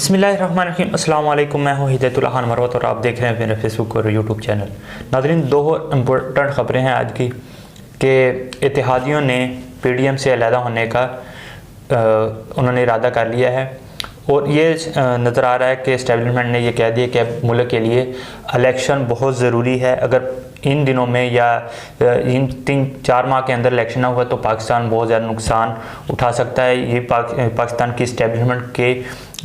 बिस्मिल्लाहिर्रहमानिर्रहीम। अस्सलाम वालेकुम। मैं हूं हिदायतुल्लाह खान मरवत और आप देख रहे हैं मेरे फेसबुक और यूट्यूब चैनल। नाज़रीन, दो इम्पोर्टेंट ख़बरें हैं आज की कि इत्तेहादियों ने पीडीएम से अलहदा होने का उन्होंने इरादा कर लिया है और ये नज़र आ रहा है कि एस्टेब्लिशमेंट ने ये कह दिया कि मुल्क के लिए इलेक्शन बहुत ज़रूरी है। अगर इन दिनों में या इन 3-4 माह के अंदर इलेक्शन ना हुआ तो पाकिस्तान बहुत ज़्यादा नुकसान उठा सकता है। ये पाकिस्तान की इस्टेब्लिशमेंट के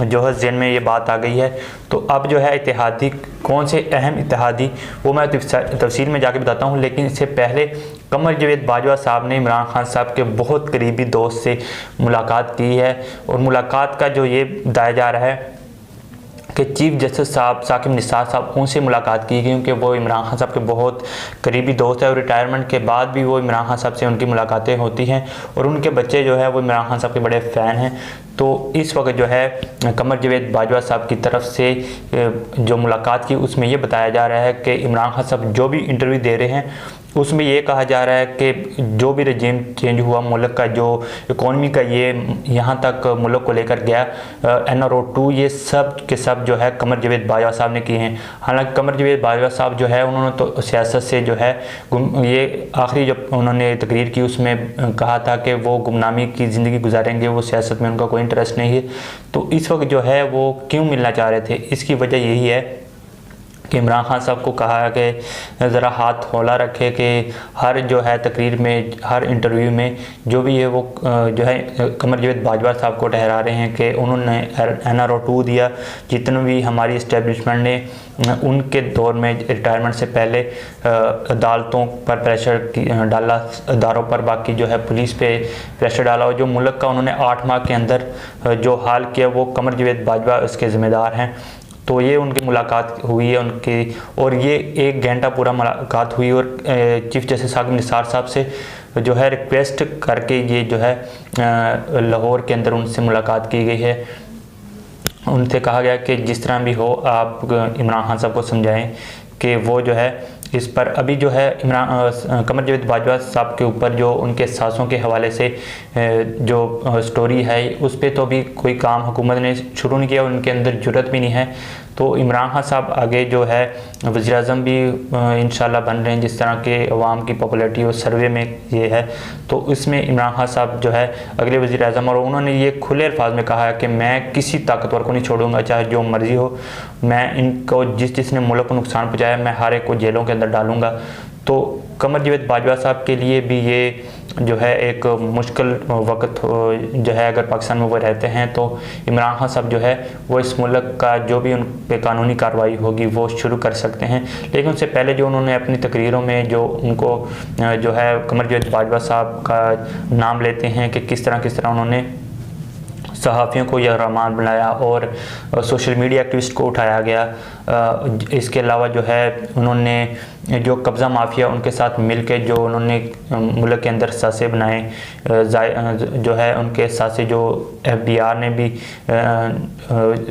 जो है ज़हन में ये बात आ गई है। तो अब जो है इत्तेहादी, कौन से अहम इत्तेहादी, वो मैं तफसील में जाके बताता हूँ। लेकिन इससे पहले कमर जावेद बाजवा साहब ने इमरान खान साहब के बहुत करीबी दोस्त से मुलाकात की है और मुलाकात का जो ये बताया जा रहा है कि चीफ जस्टिस साहब साकिब निसार साहब उनसे मुलाकात की गई, क्योंकि वो इमरान खान साहब के बहुत करीबी दोस्त है और रिटायरमेंट के बाद भी वो इमरान खान साहब से उनकी मुलाकातें होती हैं और उनके बच्चे जो है वो इमरान खान साहब के बड़े फ़ैन हैं। तो इस वक्त जो है कमर जावेद बाजवा साहब की तरफ से जो मुलाकात की उसमें ये बताया जा रहा है कि इमरान खान साहब जो भी इंटरव्यू दे रहे हैं उसमें ये कहा जा रहा है कि जो भी रजीम चेंज हुआ, मुल्क का जो इकॉनमी का ये यहाँ तक मुल्क को लेकर गया NRO 2, ये सब के सब जो है कमर जावेद बाजवा साहब ने किए हैं। हालांकि कमर जावेद बाजवा साहब जो है उन्होंने तो सियासत से जो है ये आखिरी जब उन्होंने तकरीर की उसमें कहा था कि वो गुमनामी की ज़िंदगी गुजारेंगे, वो सियासत में उनका कोई इंटरेस्ट नहीं है। तो इस वक्त जो है वो क्यों मिलना चाह रहे थे, इसकी वजह यही है कि इमरान खान साहब को कहा कि ज़रा हाथ हौला रखे कि हर जो है तकरीर में, हर इंटरव्यू में जो भी है वो जो है कमर जावेद बाजवा साहब को ठहरा रहे हैं कि उन्होंने NRO 2 दिया। जितने भी हमारी इस्टेब्लिशमेंट ने उनके दौर में रिटायरमेंट से पहले अदालतों पर प्रेशर डाला, अदारों पर, बाकी जो है पुलिस पे प्रेशर डाला और जो मुल्क का उन्होंने 8 माह के अंदर जो हाल किया वो कमर जावेद बाजवा इसके ज़िम्मेदार हैं। तो ये उनकी मुलाकात हुई है उनकी, और ये 1 घंटा पूरा मुलाकात हुई और चीफ जस्टिस साकिब निसार साहब से जो है रिक्वेस्ट करके ये जो है लाहौर के अंदर उनसे मुलाकात की गई है। उनसे कहा गया कि जिस तरह भी हो आप इमरान खान साहब को समझाएं कि वो जो है इस पर अभी जो है कमर जावेद बाजवा साहब के ऊपर जो उनके सासों के हवाले से जो स्टोरी है उस पर तो अभी कोई काम हुकूमत ने शुरू नहीं किया, उनके अंदर जुर्रत भी नहीं है। तो इमरान खान साहब आगे जो है वज़ीर-ए-आज़म भी इंशाल्लाह बन रहे हैं, जिस तरह के अवाम की पॉपुलैरिटी और सर्वे में ये है। तो इसमें इमरान खान साहब जो है अगले वज़ीर-ए-आज़म, और उन्होंने ये खुले अल्फाज में कहा है कि मैं किसी ताकतवर को नहीं छोड़ूंगा, चाहे जो मर्ज़ी हो। मैं इनको जिसने मुल्क को नुकसान पहुँचाया मैं हर एक को जेलों के अंदर डालूंगा। तो कमर जावेद बाजवा साहब के लिए भी ये जो है एक मुश्किल वक्त जो है, अगर पाकिस्तान में वो रहते हैं तो इमरान खान साहब जो है वो इस मुल्क का जो भी उन पे कानूनी कार्रवाई होगी वो शुरू कर सकते हैं। लेकिन उससे पहले जो उन्होंने अपनी तकरीरों में जो उनको जो है कमर जावेद बाजवा साहब का नाम लेते हैं कि किस तरह उन्होंने सहाफ़ियों को यह रहमान बनाया और सोशल मीडिया एक्टिविस्ट को उठाया गया। इसके अलावा जो है उन्होंने जो कब्ज़ा माफिया उनके साथ मिलकर जो उन्होंने मुल्क के अंदर सासे बनाए, जो है उनके सासे जो FBI ने भी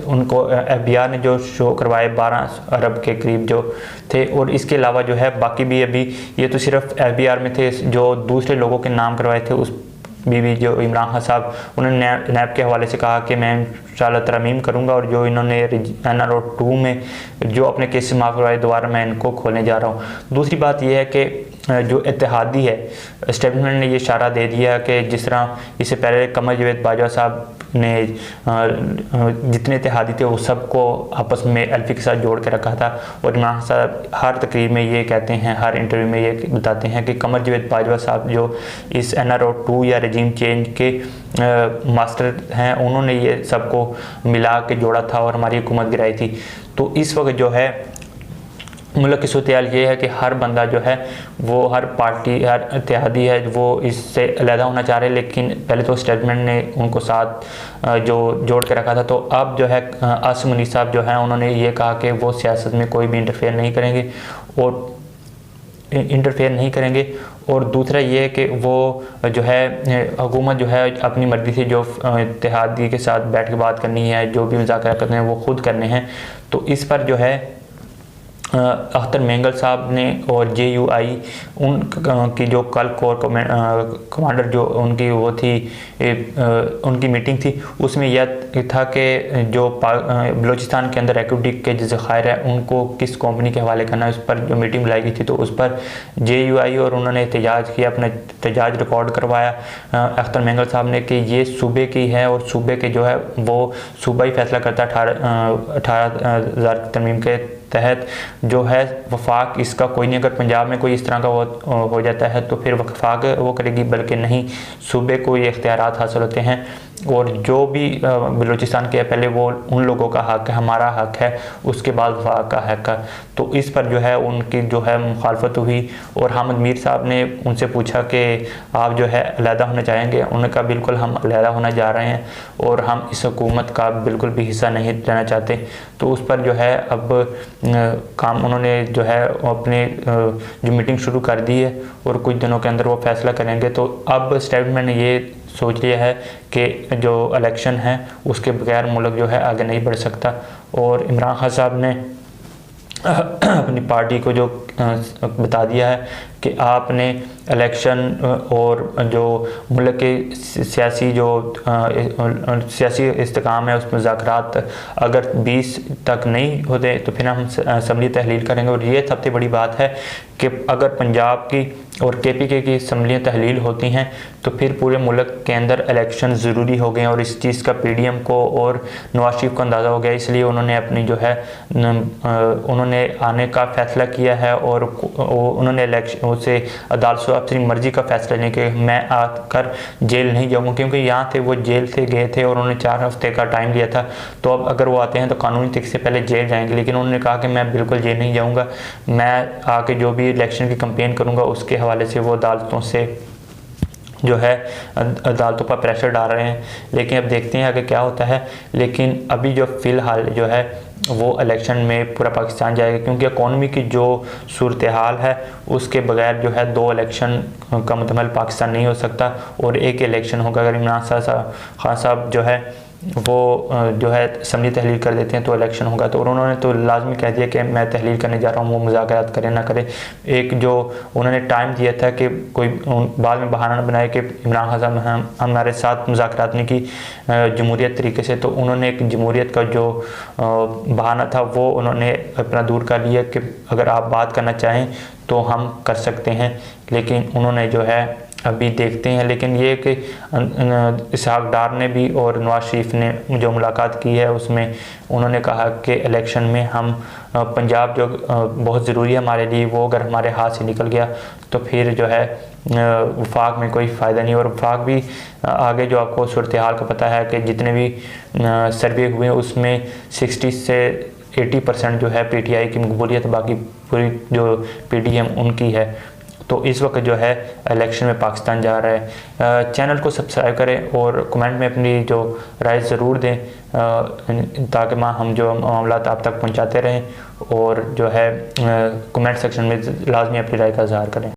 उनको FBI ने जो शो करवाए 12 अरब के करीब जो थे। और इसके अलावा जो है बाकी भी अभी ये तो सिर्फ FBI में थे, जो दूसरे लोगों के नाम करवाए थे उस भी जो इमरान खान साहब उन्होंने नैब के हवाले से कहा कि मैं इंशाल्लाह तरमीम करूंगा और जो इन्होंने NRO 2 में जो अपने केस माफ़ करवाए दोबारा मैं इनको खोलने जा रहा हूं। दूसरी बात यह है कि जो इत्तेहादी है, एस्टेब्लिशमेंट ने ये इशारा दे दिया कि जिस तरह इससे पहले कमर जावेद बाजवा साहब ने जितने इत्तेहादी थे वो सबको आपस में एल्फी के साथ जोड़ के रखा था। और इमरान साहब हर तकरीर में ये कहते हैं, हर इंटरव्यू में ये बताते हैं कि कमर जावेद बाजवा साहब जो इस NRO 2 या रजीम चेंज के मास्टर हैं, उन्होंने ये सबको मिला के जोड़ा था और हमारी हुकूमत गिराई थी। तो इस वक्त जो है मुल्क की सूरत-ए-हाल ये है कि हर बंदा जो है वो, हर पार्टी, हर इत्तेहादी है वो इससे अलहदा होना चाह रहे हैं। लेकिन पहले तो स्टेटमेंट ने उनको साथ जो जोड़ के रखा था। तो अब जो है आसिम मुनीर साहब जो हैं उन्होंने ये कहा कि वो सियासत में कोई भी इंटरफेयर नहीं करेंगे। और दूसरा ये है कि वो जो है हुकूमत जो है अपनी मर्ज़ी से जो इत्तेहादी के साथ बैठ के बात करनी है, जो भी मुज़ाकरा करने हैं वो खुद करने हैं। तो इस पर जो है अख्तर मेंगल साहब ने और JUI उनकी जो कल कोर कमांडर जो उनकी वो थी उनकी मीटिंग थी, उसमें यह था कि जो बलूचिस्तान के अंदर एक्विटी के जो ज़खायर है उनको किस कंपनी के हवाले करना है, उस पर जो मीटिंग बुलाई गई थी। तो उस पर JUI और उन्होंने एहतजाज किया, अपना एहतजाज रिकॉर्ड करवाया अख्तर मेंगल साहब ने कि ये सूबे की है और सूबे के जो है वो सूबा ही फैसला करता है 18,000 की तरमीम के तहत जो है वफाक इसका कोई नहीं। अगर पंजाब में कोई इस तरह का वो हो जाता है तो फिर वफाक वो करेगी, बल्कि नहीं, सूबे को ये इख्तियारात हासिल होते हैं और जो भी बलूचिस्तान के पहले वो उन लोगों का हक है, हमारा हक है, उसके बाद वफाक का हक है। तो इस पर जो है उनकी जो है मुखालफत हुई और हामिद मीर साहब ने उनसे पूछा कि आप जो है अलहदा होना चाहेंगे। उन्होंने कहा बिल्कुल हम अलहदा होना जा रहे हैं और हम इस हुकूमत का बिल्कुल भी हिस्सा नहीं रहना चाहते। तो उस पर जो है अब काम उन्होंने जो है अपने जो मीटिंग शुरू कर दी है और कुछ दिनों के अंदर वो फैसला करेंगे। तो अब स्टेटमेंट ने ये सोच लिया है कि जो इलेक्शन है उसके बगैर मुल्क जो है आगे नहीं बढ़ सकता। और इमरान खान साहब ने अपनी पार्टी को जो बता दिया है कि आपने इलेक्शन और जो मुल्क के सियासी इस्तेकाम है उस मुज़ाकरात अगर 20 तक नहीं होते तो फिर हम असम्बली तहलील करेंगे। और ये सबसे बड़ी बात है कि अगर पंजाब की और KPK की असम्बलियाँ तहलील होती हैं तो फिर पूरे मुल्क के अंदर इलेक्शन ज़रूरी हो गए और इस चीज़ का PDM को और नवाज शरीफ को अंदाज़ा हो गया। इसलिए उन्होंने अपनी जो है उन्होंने आने का फ़ैसला किया है और उन्होंने इलेक्शन से अदालत से अपनी मर्ज़ी का फ़ैसला लें कि मैं आकर जेल नहीं जाऊँगा, क्योंकि यहाँ थे वो जेल से गए थे और उन्होंने 4 हफ्ते का टाइम लिया था। तो अब अगर वो आते हैं तो कानूनी तरीके से पहले जेल जाएंगे, लेकिन उन्होंने कहा कि मैं बिल्कुल जेल नहीं जाऊँगा, मैं आके जो भी इलेक्शन की कंपेन करूँगा उसके हवाले से वो अदालतों से जो है अदालतों पर प्रेशर डाल रहे हैं। लेकिन अब देखते हैं आगे क्या होता है। लेकिन अभी जो फ़िलहाल जो है वो इलेक्शन में पूरा पाकिस्तान जाएगा, क्योंकि इकॉनमी की जो सूरत हाल है उसके बगैर जो है 2 इलेक्शन का मुकम्मल पाकिस्तान नहीं हो सकता और एक इलेक्शन होगा। अगर इमरान खान साहब जो है वो जो है असम्बली तहलील कर देते हैं तो इलेक्शन होगा। तो उन्होंने तो लाजमी कह दिया कि मैं तहलील करने जा रहा हूँ, वो मुज़ाकरात करें ना करें। एक जो उन्होंने टाइम दिया था कि कोई बाद में बहाना न बनाए कि इमरान खान साहब हमारे साथ मुज़ाकरात नहीं की जमहूरियत तरीके से, तो उन्होंने एक जमहूरियत का जो बहाना था वो उन्होंने अपना दूर कर लिया कि अगर आप बात करना चाहें तो हम कर सकते हैं। लेकिन उन्होंने जो है अभी देखते हैं। लेकिन ये कि इसहाक डार ने भी और नवाज शरीफ ने जो मुलाकात की है उसमें उन्होंने कहा कि इलेक्शन में हम पंजाब जो बहुत ज़रूरी है हमारे लिए, वो अगर हमारे हाथ से निकल गया तो फिर जो है वफाक में कोई फ़ायदा नहीं। और वफाक भी आगे जो आपको सूरत हाल का पता है कि जितने भी सर्वे हुए उसमें 60 से 80% जो है PTI की मकबूलियत, बाकी पूरी जो PDM उनकी है। तो इस वक्त जो है इलेक्शन में पाकिस्तान जा रहा है। चैनल को सब्सक्राइब करें और कमेंट में अपनी जो राय ज़रूर दें ताकि हम जो मामला आप तक पहुंचाते रहें। और जो है कमेंट सेक्शन में लाजमी अपनी राय का इज़हार करें।